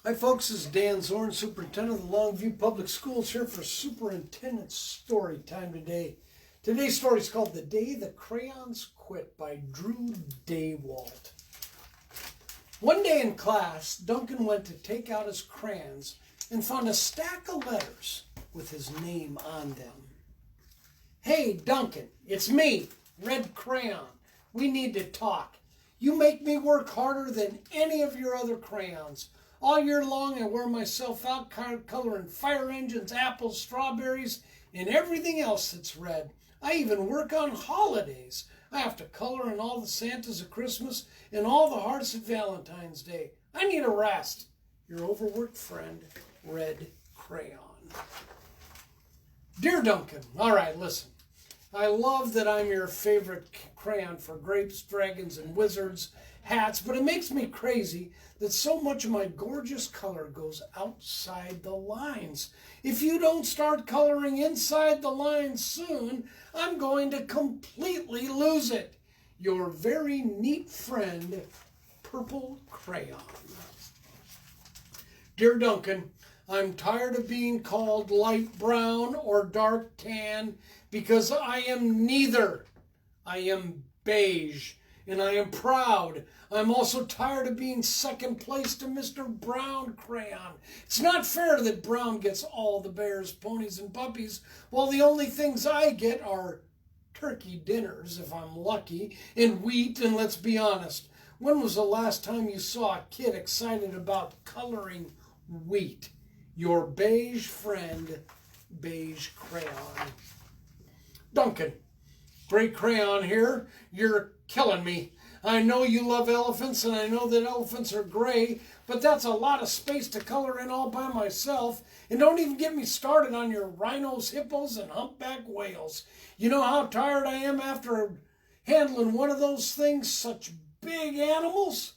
Hi folks, this is Dan Zorn, Superintendent of the Longview Public Schools, here for Superintendent Story Time today. Today's story is called The Day the Crayons Quit by Drew Daywalt. One day in class, Duncan went to take out his crayons and found a stack of letters with his name on them. "Hey Duncan, it's me, Red Crayon. We need to talk. You make me work harder than any of your other crayons. All year long I wear myself out coloring fire engines, apples, strawberries, and everything else that's red. I even work on holidays. I have to color in all the Santas at Christmas and all the hearts at Valentine's Day. I need a rest. Your overworked friend, Red Crayon." Dear Duncan, all right, listen. I love that I'm your favorite crayon for grapes, dragons, and wizards hats, but it makes me crazy that so much of my gorgeous color goes outside the lines. If you don't start coloring inside the lines soon, I'm going to completely lose it. Your very neat friend, Purple Crayon. Dear Duncan, I'm tired of being called light brown or dark tan because I am neither. I am beige, and I am proud. I'm also tired of being second place to Mr. Brown Crayon. It's not fair that Brown gets all the bears, ponies, and puppies, while the only things I get are turkey dinners, if I'm lucky, and wheat, and let's be honest, when was the last time you saw a kid excited about coloring wheat? Your beige friend, Beige Crayon. Duncan, Gray Crayon here. You're killing me. I know you love elephants, and I know that elephants are gray, but that's a lot of space to color in all by myself. And don't even get me started on your rhinos, hippos, and humpback whales. You know how tired I am after handling one of those things, such big animals?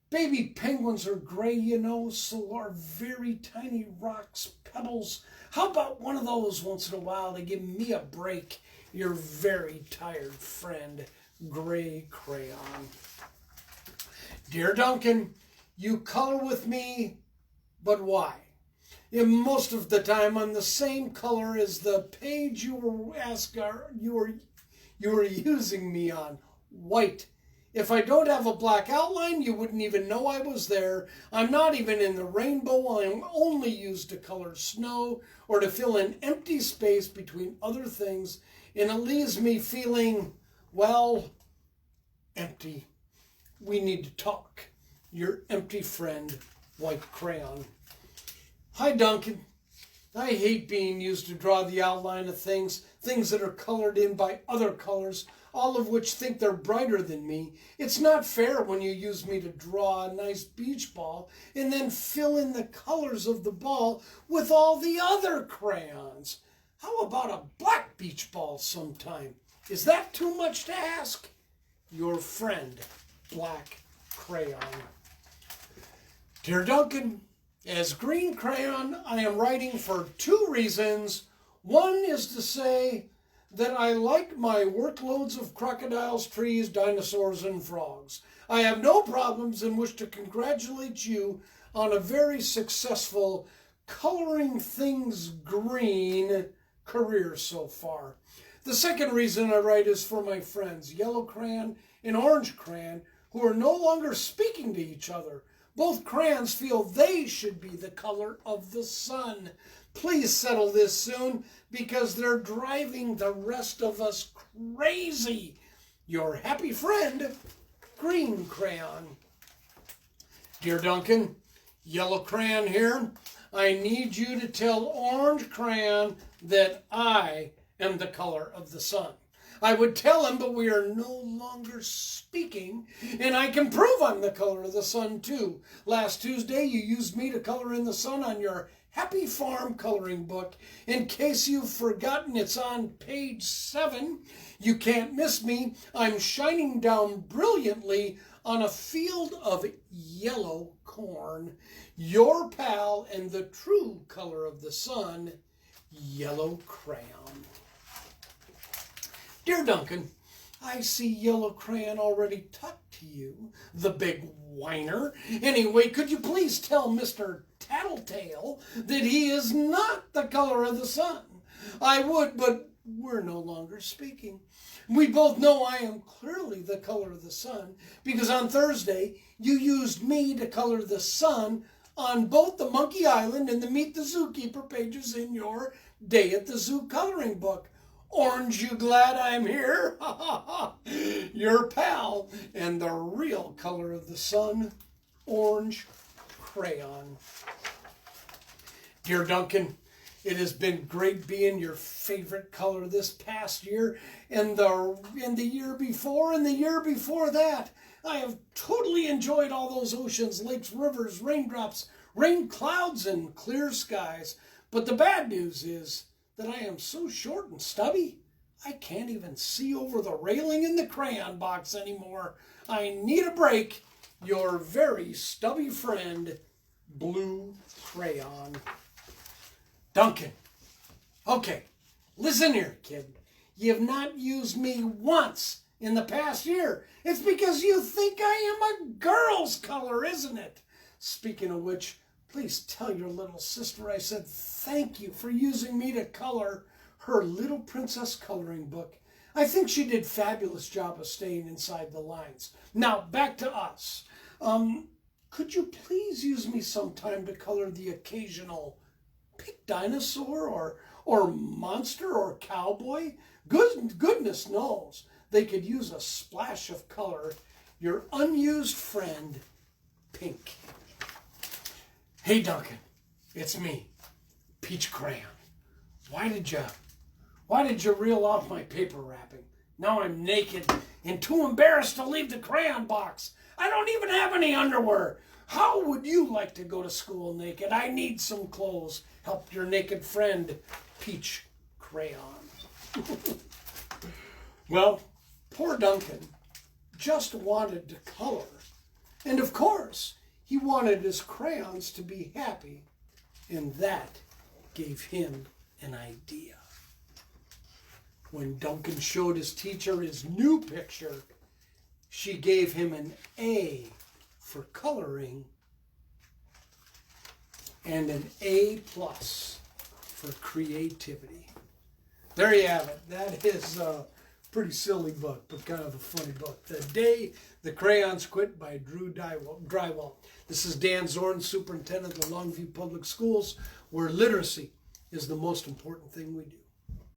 Baby penguins are gray, you know, so are very tiny rocks, pebbles. How about one of those once in a while to give me a break? Your very tired friend, Gray Crayon. Dear Duncan, you color with me, but why? Most of the time I'm the same color as the page you were using me on, white. If I don't have a black outline, you wouldn't even know I was there. I'm not even in the rainbow. I'm only used to color snow or to fill an empty space between other things, and it leaves me feeling, well, empty. We need to talk. Your empty friend, White Crayon. Hi, Duncan. I hate being used to draw the outline of things that are colored in by other colors, all of which think they're brighter than me. It's not fair when you use me to draw a nice beach ball and then fill in the colors of the ball with all the other crayons. How about a black beach ball sometime? Is that too much to ask? Your friend, Black Crayon. Dear Duncan, as Green Crayon, I am writing for two reasons. One is to say that I like my workloads of crocodiles, trees, dinosaurs, and frogs. I have no problems and wish to congratulate you on a very successful coloring things green career so far. The second reason I write is for my friends, Yellow Crayon and Orange Crayon, who are no longer speaking to each other. Both crayons feel they should be the color of the sun. Please settle this soon because they're driving the rest of us crazy. Your happy friend, Green Crayon. Dear Duncan, Yellow Crayon here. I need you to tell Orange Crayon that I am the color of the sun. I would tell him, but we are no longer speaking, and I can prove I'm the color of the sun too. Last Tuesday, you used me to color in the sun on your Happy Farm coloring book. In case you've forgotten, it's on page 7. You can't miss me. I'm shining down brilliantly on a field of yellow corn. Your pal and the true color of the sun, Yellow Crayon. Dear Duncan, I see yellow crayon already tucked to you, the big whiner. Anyway, could you please tell Mr. Tattletale that he is not the color of the sun? I would, but we're no longer speaking. We both know I am clearly the color of the sun, because on Thursday you used me to color the sun on both the Monkey Island and the Meet the Zookeeper pages in your Day at the Zoo coloring book. Orange, you glad I'm here? Your pal and the real color of the sun, orange crayon. Dear Duncan, it has been great being your favorite color this past year and the year before and the year before that. I have totally enjoyed all those oceans, lakes, rivers, raindrops, rain clouds, and clear skies. But the bad news is that I am so short and stubby, I can't even see over the railing in the crayon box anymore. I need a break. Your very stubby friend, Blue Crayon. Duncan. Okay, listen here, kid. You have not used me once in the past year. It's because you think I am a girl's color, isn't it? Speaking of which, please tell your little sister I said thank you for using me to color her Little Princess coloring book. I think she did a fabulous job of staying inside the lines. Now, back to us. Could you please use me sometime to color the occasional pig dinosaur or monster or cowboy? Goodness knows they could use a splash of color. Your unused friend, Pink. Hey Duncan, it's me, Peach Crayon. Why did you reel off my paper wrapping? Now I'm naked and too embarrassed to leave the crayon box. I don't even have any underwear. How would you like to go to school naked? I need some clothes. Help your naked friend, Peach Crayon. Well, poor Duncan just wanted to color. And of course, he wanted his crayons to be happy. And that gave him an idea. When Duncan showed his teacher his new picture, she gave him an A for coloring and an A+ for creativity. There you have it. That is a pretty silly book, but kind of a funny book. The Crayons Quit by Daywalt. This is Dan Zorn, Superintendent of the Longview Public Schools, where literacy is the most important thing we do.